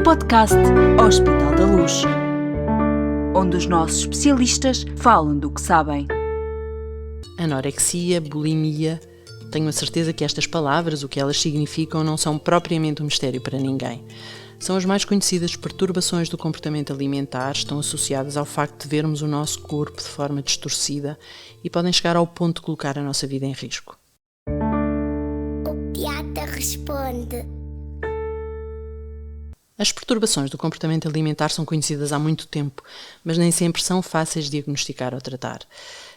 podcast Hospital da Luz, onde os nossos especialistas falam do que sabem. Anorexia, bulimia. Tenho a certeza que estas palavras, o que elas significam, não são propriamente um mistério para ninguém. São as mais conhecidas perturbações do comportamento alimentar, estão associadas ao facto de vermos o nosso corpo de forma distorcida e podem chegar ao ponto de colocar a nossa vida em risco. O Pediatra Responde. As perturbações do comportamento alimentar são conhecidas há muito tempo, mas nem sempre são fáceis de diagnosticar ou tratar.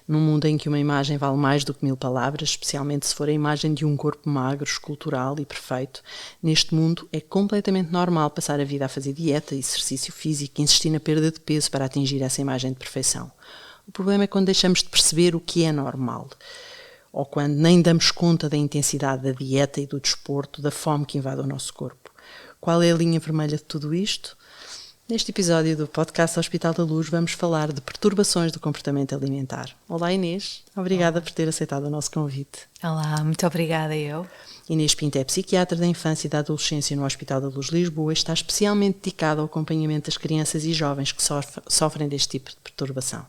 Num mundo em que uma imagem vale mais do que 1000 palavras, especialmente se for a imagem de um corpo magro, escultural e perfeito, neste mundo é completamente normal passar a vida a fazer dieta, exercício físico, insistir na perda de peso para atingir essa imagem de perfeição. O problema é quando deixamos de perceber o que é normal, ou quando nem damos conta da intensidade da dieta e do desporto, da fome que invade o nosso corpo. Qual é a linha vermelha de tudo isto? Neste episódio do podcast Hospital da Luz vamos falar de perturbações do comportamento alimentar. Olá Inês, obrigada por ter aceitado o nosso convite. Olá, muito obrigada eu. Inês Pinto é psiquiatra da infância e da adolescência no Hospital da Luz Lisboa e está especialmente dedicada ao acompanhamento das crianças e jovens que sofrem deste tipo de perturbação.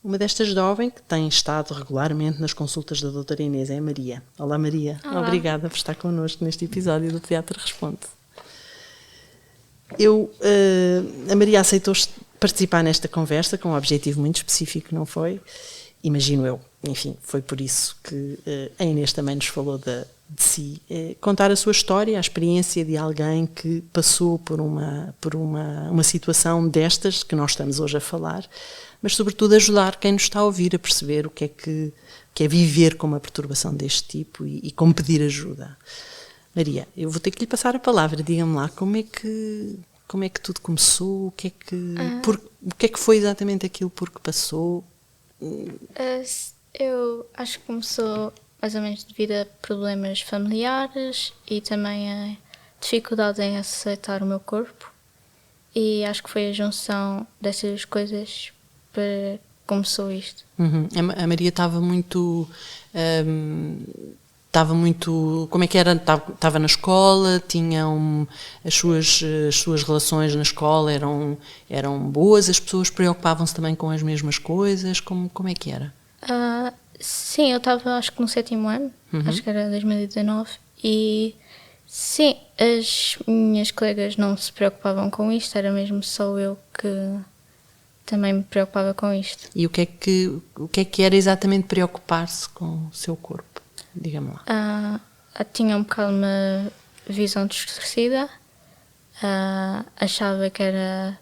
Uma destas jovens que tem estado regularmente nas consultas da doutora Inês é a Maria. Olá Maria, Olá. Obrigada por estar connosco neste episódio do Pediatra Responde. A Maria aceitou participar nesta conversa com um objetivo muito específico, não foi? Imagino eu. Enfim, foi por isso que a Inês também nos falou de si. Contar a sua história, a experiência de alguém que passou por uma situação destas que nós estamos hoje a falar, mas sobretudo ajudar quem nos está a ouvir a perceber o que é viver com uma perturbação deste tipo e como pedir ajuda. Maria, eu vou ter que lhe passar a palavra. Diga-me lá, como é que tudo começou? O que é que foi exatamente aquilo por que passou? Eu acho que começou mais ou menos devido a problemas familiares e também a dificuldade em aceitar o meu corpo. E acho que foi a junção dessas coisas para que começou isto. Uhum. A Maria estava muito... como é que era? Estava na escola, as suas relações na escola eram boas, as pessoas preocupavam-se também com as mesmas coisas, como é que era? Sim, eu estava acho que no 7º ano, acho que era 2019, e sim, as minhas colegas não se preocupavam com isto, era mesmo só eu que também me preocupava com isto. E o que é que era exatamente preocupar-se com o seu corpo? Diga-me lá. Tinha um bocado uma visão distorcida, achava que era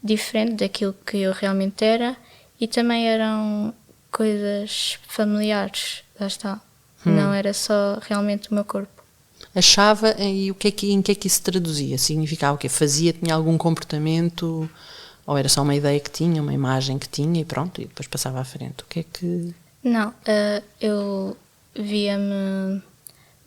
diferente daquilo que eu realmente era e também eram coisas familiares, lá está. Não era só realmente o meu corpo. Achava, e em que é que isso traduzia? Significava o quê? Tinha algum comportamento, ou era só uma ideia que tinha, uma imagem que tinha e pronto, e depois passava à frente? O que é que... Não, eu via-me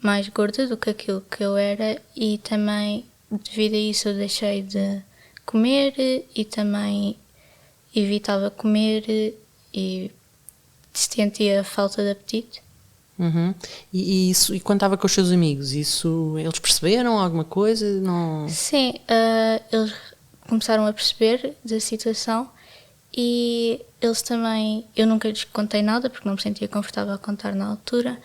mais gorda do que aquilo que eu era e também devido a isso eu deixei de comer e também evitava comer e sentia falta de apetite. Uhum. E quando estava com os seus amigos, eles perceberam alguma coisa? Não... Sim, eles começaram a perceber da situação e eles também, eu nunca lhes contei nada porque não me sentia confortável a contar na altura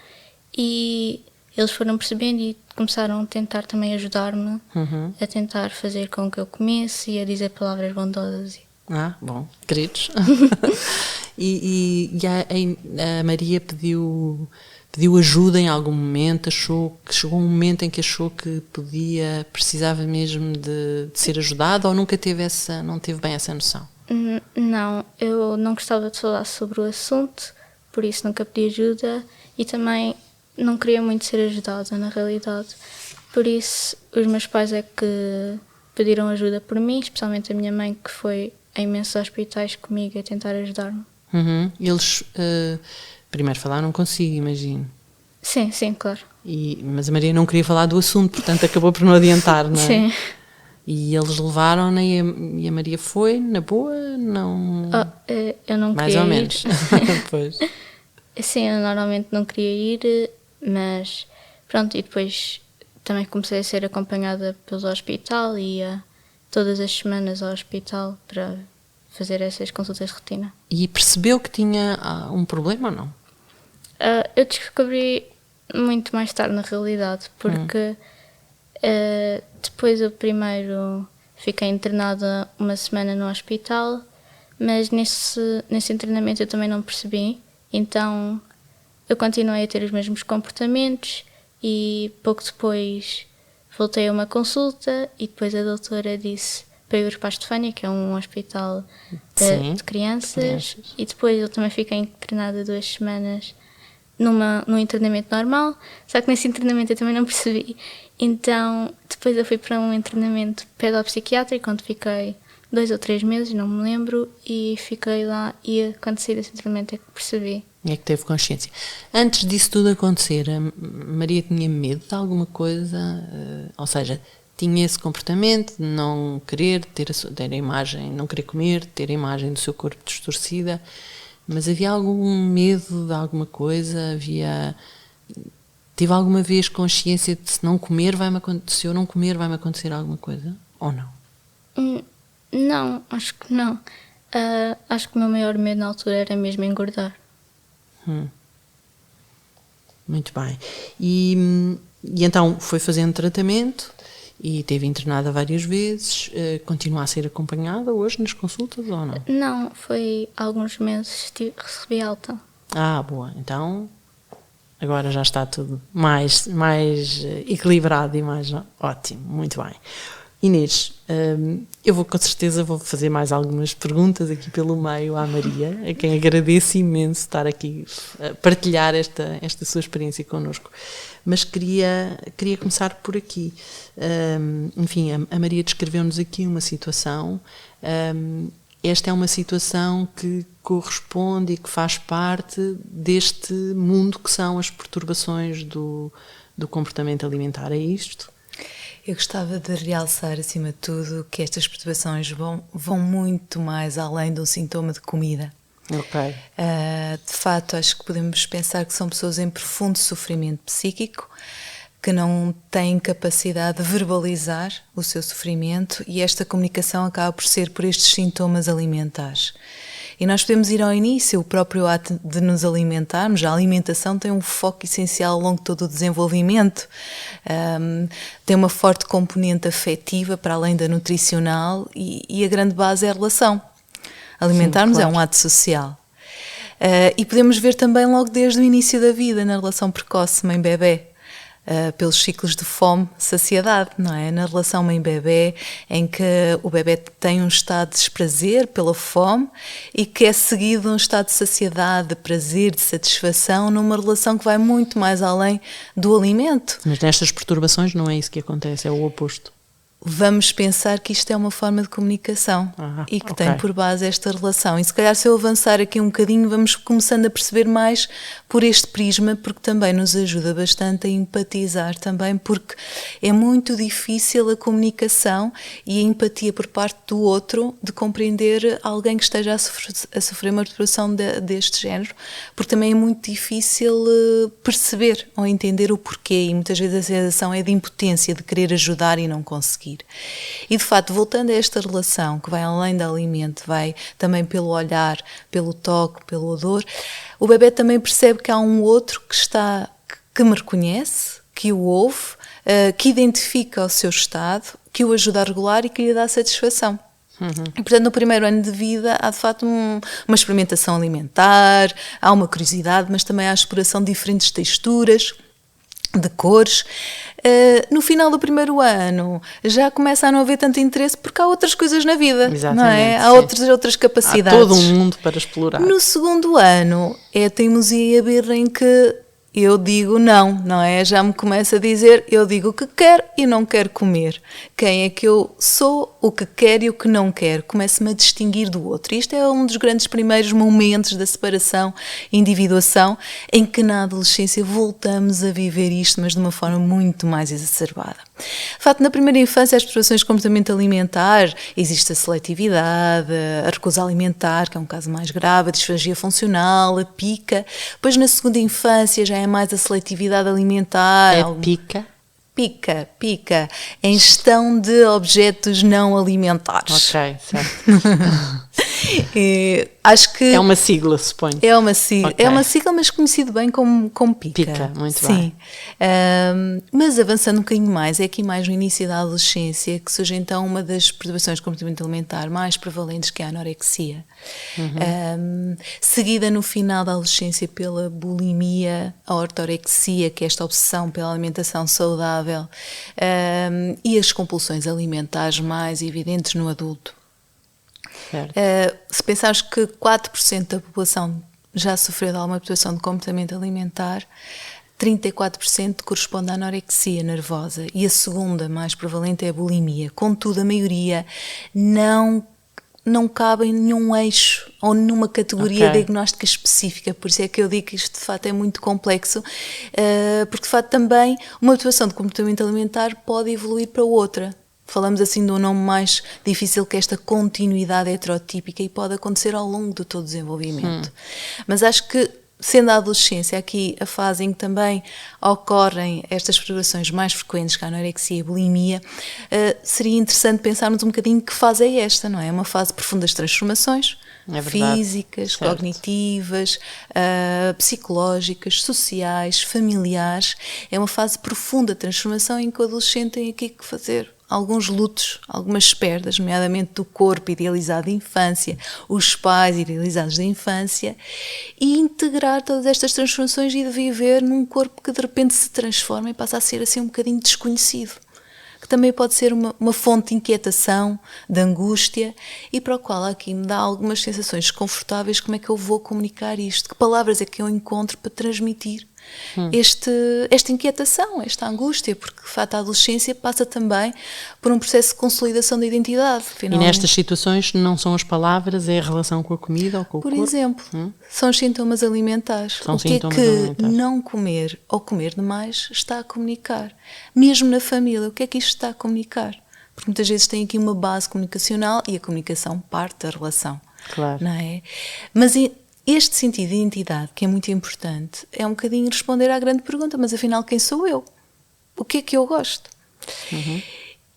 e eles foram percebendo e começaram a tentar também ajudar-me a tentar fazer com que eu comesse e a dizer palavras bondosas. Bom, queridos. e a Maria pediu ajuda em algum momento, achou que chegou um momento em que achou que precisava mesmo de ser ajudada ou nunca não teve bem essa noção? Não, eu não gostava de falar sobre o assunto, por isso nunca pedi ajuda e também não queria muito ser ajudada na realidade. Por isso os meus pais é que pediram ajuda por mim, especialmente a minha mãe que foi a imensos hospitais comigo a tentar ajudar-me. Eles primeiro falaram consigo, imagino. Sim, claro. Mas a Maria não queria falar do assunto, portanto acabou por não adiantar, não é? Sim. E eles levaram-na e a Maria foi, na boa, não... Eu não mais queria ou ir. menos. Pois. Sim, eu normalmente não queria ir, mas pronto, e depois também comecei a ser acompanhada pelo hospital e a todas as semanas ao hospital para fazer essas consultas de rotina. E percebeu que tinha um problema ou não? Eu descobri muito mais tarde na realidade, porque depois eu primeiro fiquei internada uma semana no hospital, mas nesse internamento eu também não percebi, então eu continuei a ter os mesmos comportamentos e pouco depois voltei a uma consulta e depois a doutora disse para eu ir para a Estefânia, que é um hospital de crianças, e depois eu também fiquei internada 2 semanas num internamento normal, só que nesse internamento eu também não percebi. Então, depois eu fui para um internamento pedopsiquiátrico, onde fiquei 2 ou 3 meses, não me lembro, e fiquei lá, e quando saí desse internamento é que percebi. É que teve consciência. Antes disso tudo acontecer, a Maria tinha medo de alguma coisa? Ou seja, tinha esse comportamento de não querer ter a imagem, não querer comer, ter a imagem do seu corpo distorcida, mas havia algum medo de alguma coisa? Tive alguma vez consciência de se eu não comer vai-me acontecer alguma coisa? Ou não? Não, acho que não. Acho que o meu maior medo na altura era mesmo engordar. Muito bem. E então foi fazendo tratamento e teve internada várias vezes. Continua a ser acompanhada hoje nas consultas ou não? Não, foi há alguns meses recebi alta. Boa. Então agora já está tudo mais equilibrado e mais ótimo. Muito bem. Inês, eu com certeza vou fazer mais algumas perguntas aqui pelo meio à Maria, a quem agradeço imenso estar aqui a partilhar esta sua experiência connosco. Mas queria começar por aqui. Enfim, a Maria descreveu-nos aqui uma situação. Esta é uma situação que corresponde e que faz parte deste mundo que são as perturbações do comportamento alimentar. É isto? Eu gostava de realçar, acima de tudo, que estas perturbações vão muito mais além de um sintoma de comida. Ok. De fato, acho que podemos pensar que são pessoas em profundo sofrimento psíquico, que não têm capacidade de verbalizar o seu sofrimento, e esta comunicação acaba por ser por estes sintomas alimentares. E nós podemos ir ao início, o próprio ato de nos alimentarmos. A alimentação tem um foco essencial ao longo de todo o desenvolvimento, tem uma forte componente afetiva para além da nutricional, e a grande base é a relação. Alimentarmos. Sim, claro. É um ato social. E podemos ver também logo desde o início da vida, na relação precoce mãe-bebé, pelos ciclos de fome, saciedade, não é? Na relação mãe-bebé, em que o bebé tem um estado de desprazer pela fome e que é seguido de um estado de saciedade, de prazer, de satisfação, numa relação que vai muito mais além do alimento. Mas nestas perturbações não é isso que acontece, é o oposto. Vamos pensar que isto é uma forma de comunicação e que tem por base esta relação. E se calhar, se eu avançar aqui um bocadinho, vamos começando a perceber mais por este prisma, porque também nos ajuda bastante a empatizar também, porque é muito difícil a comunicação e a empatia por parte do outro, de compreender alguém que esteja a sofrer uma perturbação deste género, porque também é muito difícil perceber ou entender o porquê, e muitas vezes a sensação é de impotência, de querer ajudar e não conseguir. E de facto, voltando a esta relação que vai além do alimento, vai também pelo olhar, pelo toque, pelo odor, o bebé também percebe que há um outro que me reconhece, que o ouve, que identifica o seu estado, que o ajuda a regular e que lhe dá satisfação. E, portanto, no primeiro ano de vida há de facto uma experimentação alimentar, há uma curiosidade, mas também há a exploração de diferentes texturas, de cores. No final do primeiro ano já começa a não haver tanto interesse, porque há outras coisas na vida. Exatamente, não é? Há outras capacidades. Há todo um mundo para explorar. No segundo ano é a teimosia e a birra em que eu digo não é? Já me começa a dizer, eu digo o que quero e não quero comer. Quem é que eu sou, o que quero e o que não quero. Começo-me a distinguir do outro. Isto é um dos grandes primeiros momentos da separação, individuação, em que na adolescência voltamos a viver isto, mas de uma forma muito mais exacerbada. De facto, na primeira infância, as perturbações de comportamento alimentar, existe a seletividade, a recusa alimentar, que é um caso mais grave, a disfagia funcional, a pica. Depois, na segunda infância, já é mais a seletividade alimentar. É pica? Pica. É ingestão de objetos não alimentares. Ok, certo. Acho que É uma sigla, suponho. é uma sigla, Ok. é uma sigla, mas conhecido bem como pica. Pica, muito Sim. bem. Mas avançando um bocadinho mais, é aqui mais no início da adolescência que surge então uma das perturbações do comportamento alimentar mais prevalentes, que é a anorexia. Seguida no final da adolescência pela bulimia, a ortorexia, que é esta obsessão pela alimentação saudável, e as compulsões alimentares mais evidentes no adulto. Certo. Se pensarmos que 4% da população já sofreu de alguma perturbação de comportamento alimentar, 34% corresponde à anorexia nervosa e a segunda mais prevalente é a bulimia. Contudo, a maioria não cabe em nenhum eixo ou numa categoria diagnóstica específica, por isso é que eu digo que isto de facto é muito complexo, porque de facto também uma perturbação de comportamento alimentar pode evoluir para outra. Falamos assim de um nome mais difícil, que é esta continuidade heterotípica, e pode acontecer ao longo de todo o desenvolvimento. Mas acho que, sendo a adolescência aqui a fase em que também ocorrem estas perturbações mais frequentes, que a anorexia e a bulimia, seria interessante pensarmos um bocadinho que fase é esta, não é? É uma fase de profundas transformações, É verdade. físicas, Certo. cognitivas, psicológicas, sociais, familiares. É uma fase de profunda transformação em que o adolescente tem aqui que fazer alguns lutos, algumas perdas, nomeadamente do corpo idealizado da infância, os pais idealizados da infância, e integrar todas estas transformações e de viver num corpo que de repente se transforma e passa a ser assim um bocadinho desconhecido, que também pode ser uma fonte de inquietação, de angústia, e para o qual aqui me dá algumas sensações desconfortáveis. Como é que eu vou comunicar isto? Que palavras é que eu encontro para transmitir esta inquietação, esta angústia? Porque de facto a adolescência passa também por um processo de consolidação da identidade. E Finalmente. nestas situações não são as palavras, é a relação com a comida ou com o Por corpo? exemplo, são os sintomas alimentares. São O que é sintomas que alimentares. não comer ou comer demais está a comunicar? Mesmo na família, o que é que isto está a comunicar? Porque muitas vezes tem aqui uma base comunicacional e a comunicação parte da relação. Claro. Não é? Mas este sentido de identidade, que é muito importante, é um bocadinho responder à grande pergunta: mas afinal, quem sou eu? O que é que eu gosto?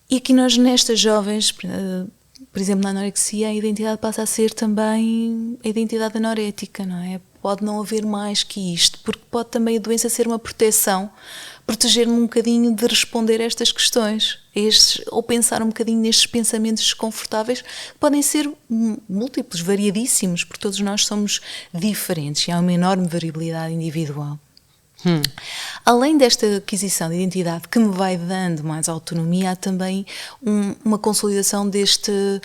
E aqui nós, nestas jovens, por exemplo, na anorexia, a identidade passa a ser também a identidade anorética, não é? Pode não haver mais que isto, porque pode também a doença ser uma proteção, proteger-me um bocadinho de responder a estas questões, ou pensar um bocadinho nestes pensamentos desconfortáveis, que podem ser múltiplos, variadíssimos, porque todos nós somos diferentes e há uma enorme variabilidade individual. Além desta aquisição de identidade que me vai dando mais autonomia, há também uma consolidação deste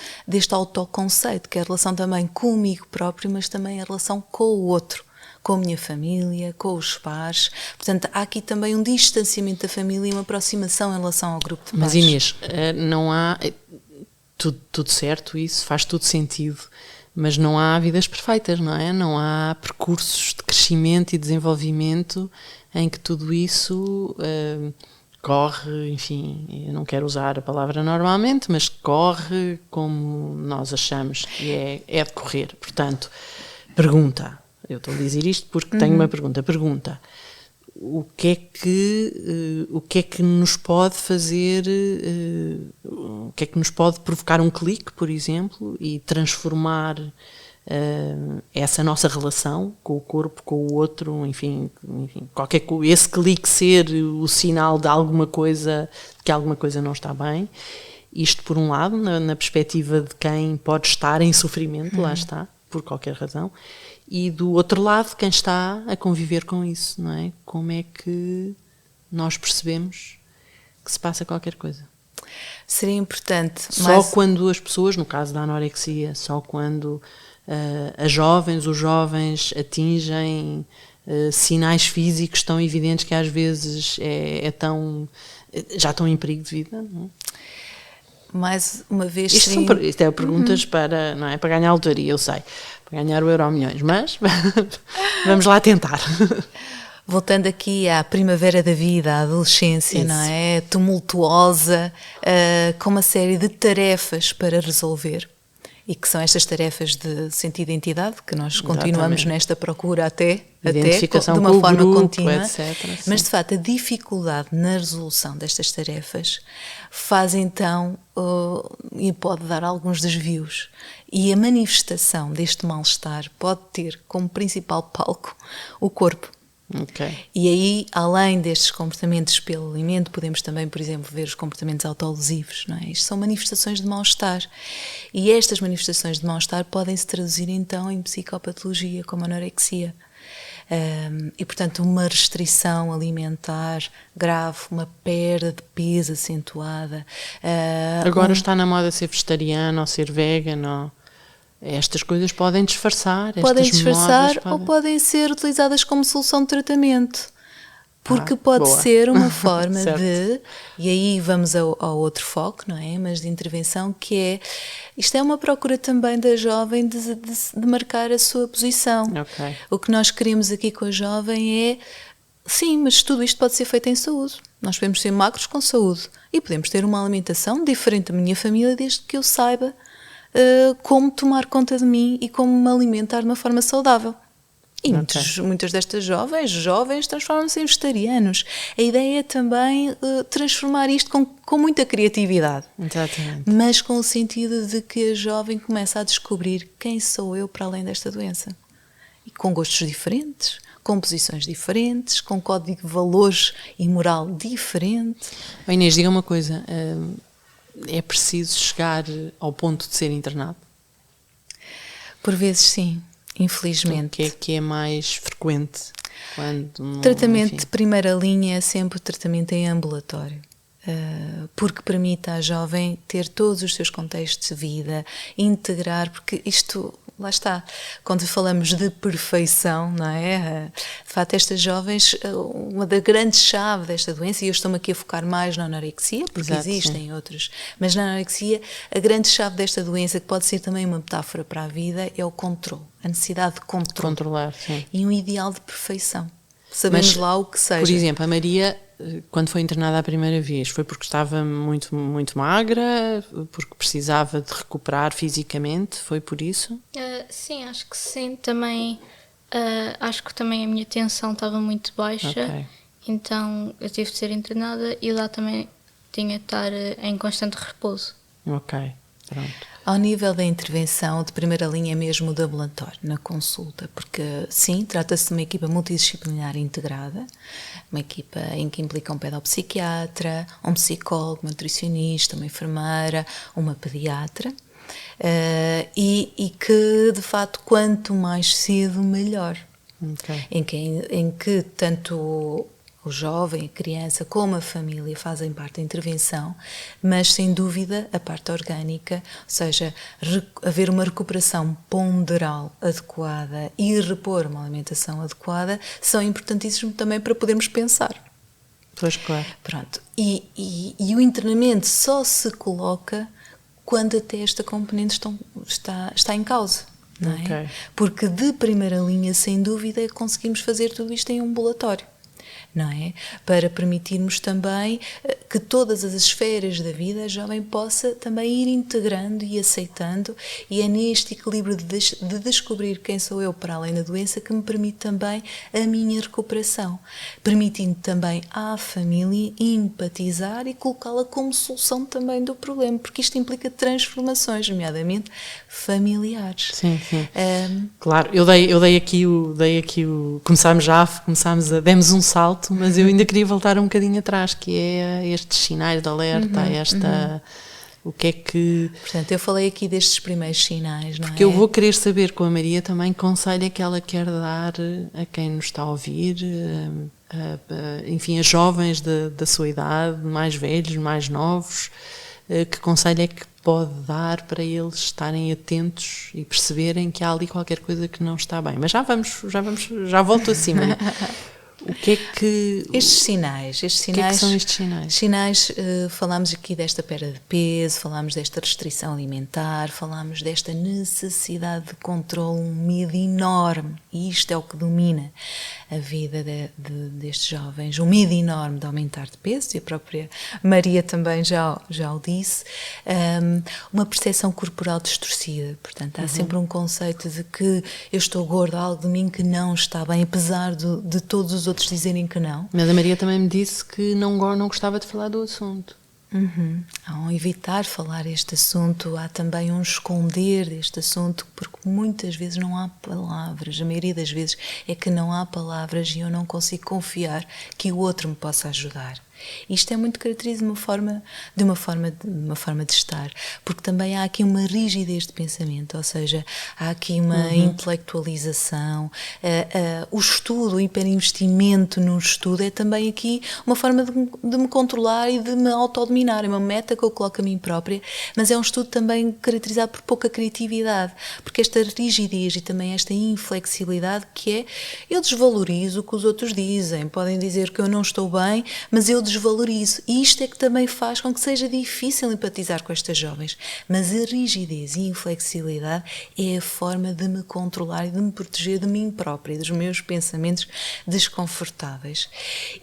autoconceito, que é a relação também comigo próprio, mas também a relação com o outro, com a minha família, com os pares. Portanto, há aqui também um distanciamento da família e uma aproximação em relação ao grupo de Mas pares. Inês, não há... Tudo certo, isso faz tudo sentido, mas não há vidas perfeitas, não é? Não há percursos de crescimento e desenvolvimento em que tudo isso corre, enfim, eu não quero usar a palavra normalmente, mas corre como nós achamos que é de correr. Portanto, pergunta, eu estou a dizer isto porque tenho uma pergunta. O que é que nos pode fazer, o que é que nos pode provocar um clique, por exemplo, e transformar essa nossa relação com o corpo, com o outro, enfim, esse clique ser o sinal de alguma coisa, que alguma coisa não está bem. Isto por um lado, na perspectiva de quem pode estar em sofrimento, lá está, por qualquer razão. E do outro lado, quem está a conviver com isso, não é? Como é que nós percebemos que se passa qualquer coisa? Seria importante... Só quando as pessoas, no caso da anorexia, só quando os jovens atingem sinais físicos tão evidentes que às vezes já estão em perigo de vida, não é? Mais uma vez... Isto é perguntas para, não é, para ganhar a lotaria, eu sei, para ganhar o Euromilhões, mas vamos lá tentar. Voltando aqui à primavera da vida, à adolescência, Isso. não é? Tumultuosa, com uma série de tarefas para resolver. e que são estas tarefas de sentir identidade, que nós continuamos nesta procura até de uma forma grupo, contínua, etc. mas de facto a dificuldade na resolução destas tarefas faz então e pode dar alguns desvios, e a manifestação deste mal-estar pode ter como principal palco o corpo. Okay. E aí, além destes comportamentos pelo alimento, podemos também, por exemplo, ver os comportamentos autolesivos, não é? Isto são manifestações de mal-estar. E estas manifestações de mal-estar podem se traduzir então em psicopatologia, como a anorexia. E, portanto, uma restrição alimentar grave, uma perda de peso acentuada. Agora está na moda ser vegetariano ou ser vegano. Estas coisas podem disfarçar. Podem disfarçar modas, ou podem ser utilizadas como solução de tratamento. Porque pode boa. ser uma forma Certo. de, e aí vamos ao outro foco, não é? Mas de intervenção, que é, isto é uma procura também da jovem de marcar a sua posição. Okay. O que nós queremos aqui com a jovem é, sim, mas tudo isto pode ser feito em saúde. Nós podemos ser magros com saúde e podemos ter uma alimentação diferente da minha família desde que eu saiba como tomar conta de mim e como me alimentar de uma forma saudável. E muitas destas jovens transformam-se em vegetarianos. A ideia é também transformar isto com muita criatividade. Exatamente. Mas com o sentido de que a jovem começa a descobrir quem sou eu para além desta doença. E com gostos diferentes, com posições diferentes, com código de valores e moral diferente. Inês, diga uma coisa. É preciso chegar ao ponto de ser internado? Por vezes sim, infelizmente. O que é mais frequente? Tratamento de primeira linha é sempre o tratamento em ambulatório. Porque permite à jovem ter todos os seus contextos de vida, integrar, porque isto, lá está, quando falamos de perfeição, não é? De facto, estas jovens, uma da grande chave desta doença, e eu estou-me aqui a focar mais na anorexia, porque existem outras, mas na anorexia, a grande chave desta doença, que pode ser também uma metáfora para a vida, é o controle, a necessidade de controle. Controlar, sim. E um ideal de perfeição. Sabemos lá o que seja. Por exemplo, a Maria, quando foi internada a primeira vez, foi porque estava muito, muito magra, porque precisava de recuperar fisicamente, foi por isso? Sim, acho que sim. Também, acho que também a minha tensão estava muito baixa, então eu tive de ser internada e lá também tinha de estar em constante repouso. Ok, pronto. Ao nível da intervenção, de primeira linha é mesmo o de ambulatório, na consulta, porque sim, trata-se de uma equipa multidisciplinar integrada, uma equipa em que implica um pedopsiquiatra, um psicólogo, uma nutricionista, uma enfermeira, uma pediatra, e que, de facto, quanto mais cedo, melhor. Okay. Em que tanto o jovem, a criança, como a família fazem parte da intervenção, mas sem dúvida a parte orgânica, ou seja, haver uma recuperação ponderal adequada e repor uma alimentação adequada, são importantíssimos também para podermos pensar. Pois, claro. Pronto. E o internamento só se coloca quando até esta componente está em causa. Não é? Okay. Porque de primeira linha, sem dúvida, conseguimos fazer tudo isto em ambulatório. Não é? Para permitirmos também que todas as esferas da vida a jovem possa também ir integrando e aceitando, e é neste equilíbrio de descobrir quem sou eu para além da doença que me permite também a minha recuperação, permitindo também à família empatizar e colocá-la como solução também do problema, porque isto implica transformações, nomeadamente familiares. Sim, sim. Claro, eu dei aqui o demos um salto, mas eu ainda queria voltar um bocadinho atrás, que é estes sinais de alerta, o que é que... Portanto, eu falei aqui destes primeiros sinais, não é? Porque eu vou querer saber com a Maria também que conselho é que ela quer dar a quem nos está a ouvir, enfim, a jovens da sua idade, mais velhos, mais novos, que conselho é que pode dar para eles estarem atentos e perceberem que há ali qualquer coisa que não está bem. Mas já volto acima. O que é que... Estes sinais. O que é que são estes sinais? Sinais, falámos aqui desta perda de peso, falámos desta restrição alimentar, falámos desta necessidade de controle, um medo enorme, e isto é o que domina a vida destes jovens, um medo enorme de aumentar de peso, e a própria Maria também já o disse, uma percepção corporal distorcida, portanto há sempre um conceito de que eu estou gorda, algo de mim que não está bem, apesar de todos os outros dizerem que não. Mas a Maria também me disse que não gostava de falar do assunto. Há um evitar falar este assunto, há também um esconder deste assunto, porque muitas vezes não há palavras, a maioria das vezes é que não há palavras e eu não consigo confiar que o outro me possa ajudar. Isto é muito característico de uma forma de estar, porque também há aqui uma rigidez de pensamento, ou seja, há aqui uma intelectualização, o estudo, o hiperinvestimento no estudo é também aqui uma forma de me controlar e de me autodominar, é uma meta que eu coloco a mim própria, mas é um estudo também caracterizado por pouca criatividade, porque esta rigidez e também esta inflexibilidade que é, eu desvalorizo o que os outros dizem, podem dizer que eu não estou bem, mas eu desvalorizo, e isto é que também faz com que seja difícil empatizar com estas jovens, mas a rigidez e a inflexibilidade é a forma de me controlar e de me proteger de mim própria, dos meus pensamentos desconfortáveis,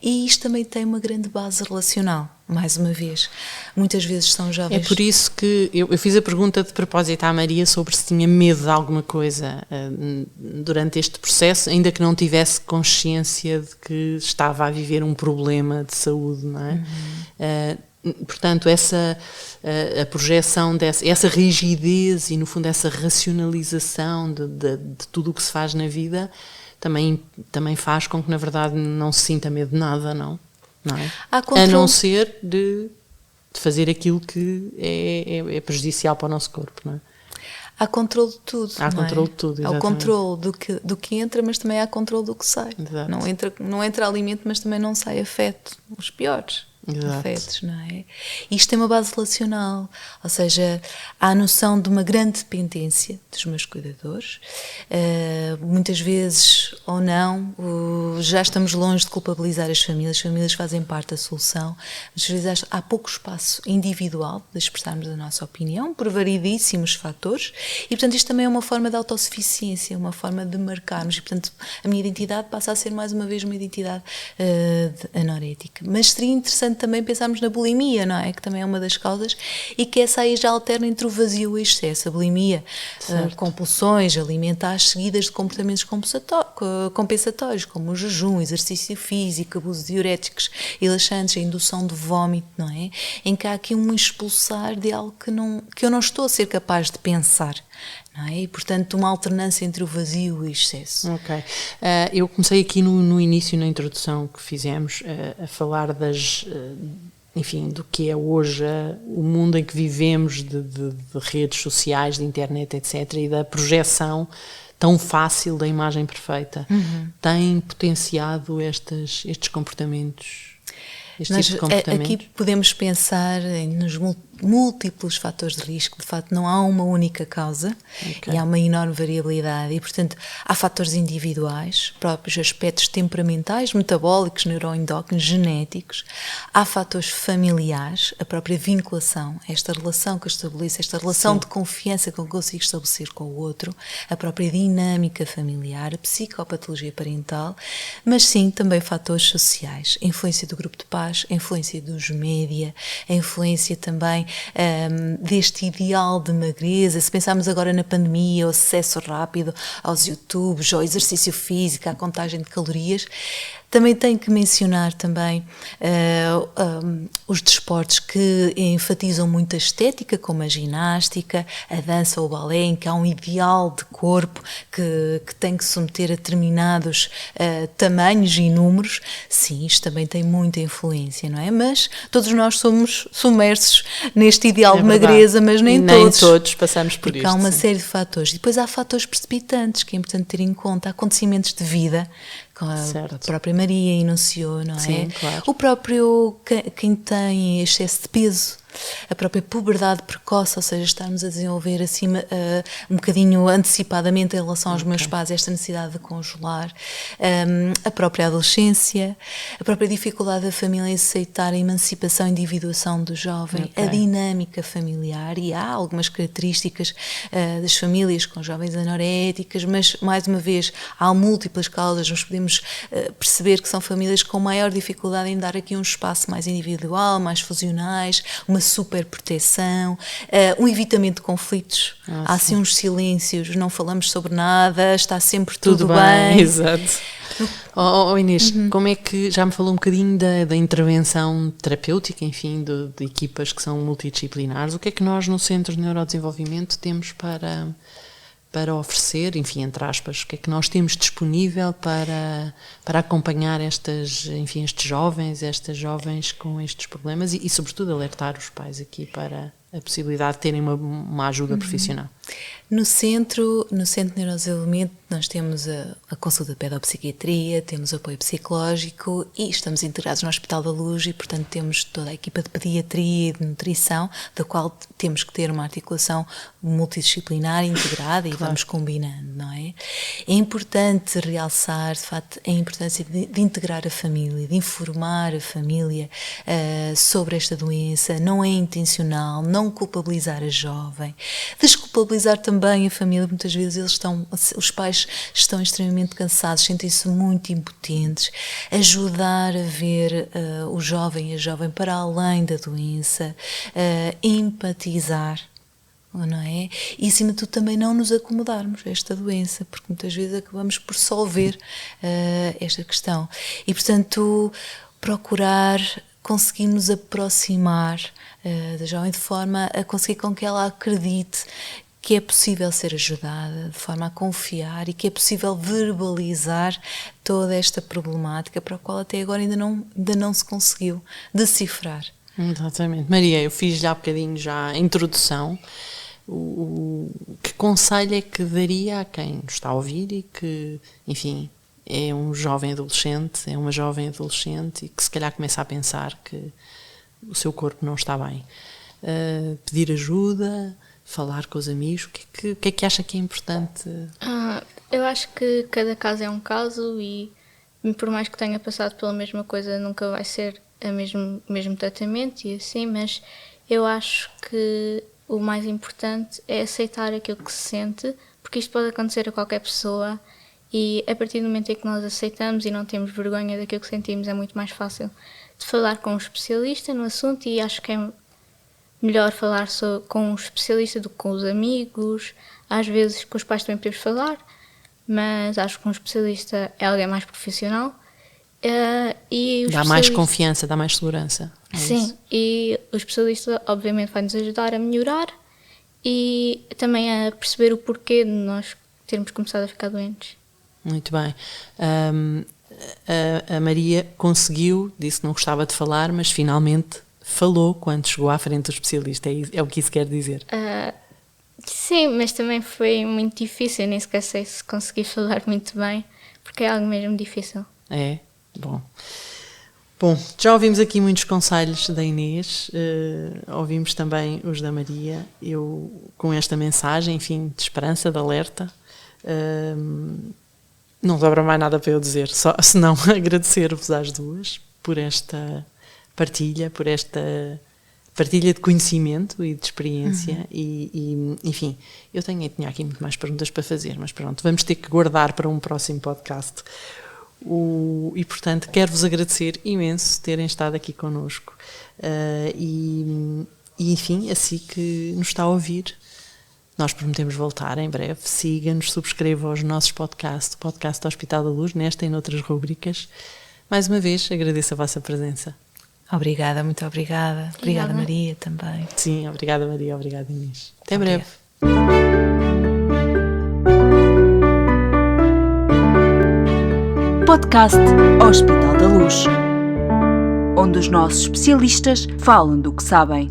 e isto também tem uma grande base relacional. Mais uma vez, muitas vezes são jovens... É por isso que eu fiz a pergunta de propósito à Maria sobre se tinha medo de alguma coisa durante este processo, ainda que não tivesse consciência de que estava a viver um problema de saúde, não é? Portanto, a projeção essa rigidez e, no fundo, essa racionalização de tudo o que se faz na vida também faz com que, na verdade, não se sinta medo de nada, não é? A não ser de fazer aquilo que é prejudicial para o nosso corpo, não é? Há controle de tudo. Há controle de tudo, exatamente. Há o controle do que entra, mas também há controle do que sai. Exato. Não entra alimento, mas também não sai afeto. Os piores afetos, não é? Isto tem uma base relacional, ou seja, há a noção de uma grande dependência dos meus cuidadores, muitas vezes ou não, já estamos longe de culpabilizar as famílias fazem parte da solução, muitas vezes há pouco espaço individual de expressarmos a nossa opinião, por variedíssimos fatores, e portanto isto também é uma forma de autossuficiência, uma forma de marcarmos, e portanto a minha identidade passa a ser mais uma vez uma identidade anorética. Mas seria interessante também pensarmos na bulimia, não é? Que também é uma das causas, e que essa aí já alterna entre o vazio e o excesso. A bulimia, compulsões alimentares seguidas de comportamentos compensatórios, como o jejum, exercício físico, abuso de diuréticos e laxantes, a indução de vómito, não é? Em que há aqui um expulsar de algo que eu não estou a ser capaz de pensar. Não é? E, portanto, uma alternância entre o vazio e o excesso. Ok. Eu comecei aqui no início, na introdução que fizemos, a falar enfim, do que é hoje o mundo em que vivemos, de redes sociais, de internet, etc., e da projeção tão fácil da imagem perfeita. Tem potenciado estes comportamentos? Aqui podemos pensar nos múltiplos fatores de risco. De facto, não há uma única causa, e há uma enorme variabilidade, e portanto há fatores individuais, próprios aspectos temperamentais, metabólicos, neuroendócrinos, genéticos, há fatores familiares, a própria vinculação, esta relação que eu estabeleço, esta relação de confiança que eu consigo estabelecer com o outro, a própria dinâmica familiar, a psicopatologia parental, mas sim também fatores sociais, a influência do grupo de pais, a influência dos média, a influência também deste ideal de magreza. Se pensarmos agora na pandemia, o acesso rápido aos YouTubes, ao exercício físico, à contagem de calorias, também tenho que mencionar também os desportos que enfatizam muito a estética, como a ginástica, a dança ou o balé, em que há um ideal de corpo que tem que submeter a determinados tamanhos e números. Sim, isto também tem muita influência, não é? Mas todos nós somos submersos neste ideal de magreza, mas nem todos passamos por isto. Há uma série de fatores. E depois há fatores precipitantes, que é importante ter em conta, acontecimentos de vida, a própria Maria enunciou, não é? Sim, claro. O próprio quem tem excesso de peso, a própria puberdade precoce, ou seja, estarmos a desenvolver acima, um bocadinho antecipadamente em relação aos meus pais, esta necessidade de congelar, a própria adolescência, a própria dificuldade da família em aceitar a emancipação e individuação do jovem, a dinâmica familiar, e há algumas características das famílias com jovens anoréticas, mas mais uma vez há múltiplas causas, nós podemos perceber que são famílias com maior dificuldade em dar aqui um espaço mais individual, mais fusionais, uma superproteção, um evitamento de conflitos. Há assim uns silêncios, não falamos sobre nada, está sempre tudo bem. Exato. Inês, como é que, já me falou um bocadinho da intervenção terapêutica, enfim, de equipas que são multidisciplinares, o que é que nós no Centro de Neurodesenvolvimento temos para oferecer, enfim, entre aspas, o que é que nós temos disponível para acompanhar estes jovens com estes problemas e sobretudo alertar os pais aqui para a possibilidade de terem uma ajuda profissional? No Centro de Neurodesenvolvimento nós temos a consulta de pedopsiquiatria, temos apoio psicológico e estamos integrados no Hospital da Luz e, portanto, temos toda a equipa de pediatria e de nutrição, da qual temos que ter uma articulação multidisciplinar integrada e vamos combinando, não é? É importante realçar, de facto, a importância de integrar a família, de informar a família sobre esta doença, não é intencional, não culpabilizar a jovem, desculpabilizar também a família, muitas vezes os pais estão extremamente cansados, sentem-se muito impotentes, ajudar a ver o jovem e a jovem para além da doença, empatizar, não é? E acima de tudo também não nos acomodarmos a esta doença, porque muitas vezes acabamos por solver esta questão e, portanto, procurar conseguirmos aproximar da jovem de forma a conseguir com que ela acredite que é possível ser ajudada, de forma a confiar e que é possível verbalizar toda esta problemática para a qual até agora ainda não se conseguiu decifrar. Exatamente. Maria, eu fiz já há bocadinho a introdução. Que conselho é que daria a quem nos está a ouvir e que, enfim, é um jovem adolescente, é uma jovem adolescente e que se calhar começa a pensar que o seu corpo não está bem? Pedir ajuda, falar com os amigos, o que é que acha que é importante? Eu acho que cada caso é um caso e por mais que tenha passado pela mesma coisa nunca vai ser o mesmo tratamento e assim, mas eu acho que o mais importante é aceitar aquilo que se sente, porque isto pode acontecer a qualquer pessoa e a partir do momento em que nós aceitamos e não temos vergonha daquilo que sentimos é muito mais fácil de falar com um especialista no assunto e acho que é melhor falar com um especialista do que com os amigos. Às vezes com os pais também podemos falar, mas acho que um especialista é alguém mais profissional. Dá mais confiança, dá mais segurança. Sim, e o especialista obviamente vai nos ajudar a melhorar e também a perceber o porquê de nós termos começado a ficar doentes. Muito bem. A Maria disse que não gostava de falar, mas finalmente falou quando chegou à frente do especialista, é o que isso quer dizer? Sim, mas também foi muito difícil, nem sequer sei se consegui falar muito bem, porque é algo mesmo difícil. É? Bom, já ouvimos aqui muitos conselhos da Inês, ouvimos também os da Maria, eu com esta mensagem, enfim, de esperança, de alerta, não sobra mais nada para eu dizer, senão agradecer-vos às duas por esta partilha, de conhecimento e de experiência e enfim, eu tinha aqui muito mais perguntas para fazer, mas pronto, vamos ter que guardar para um próximo podcast. E portanto quero-vos agradecer imenso terem estado aqui connosco e enfim, assim que nos está a ouvir, nós prometemos voltar em breve. Siga-nos, subscreva os nossos podcasts, o podcast do Hospital da Luz, nesta e noutras rubricas. Mais uma vez agradeço a vossa presença. Obrigada, muito obrigada. Obrigada, Maria, também. Sim, obrigada, Maria, obrigada, Inês. Até breve. Podcast Hospital da Luz, onde os nossos especialistas falam do que sabem.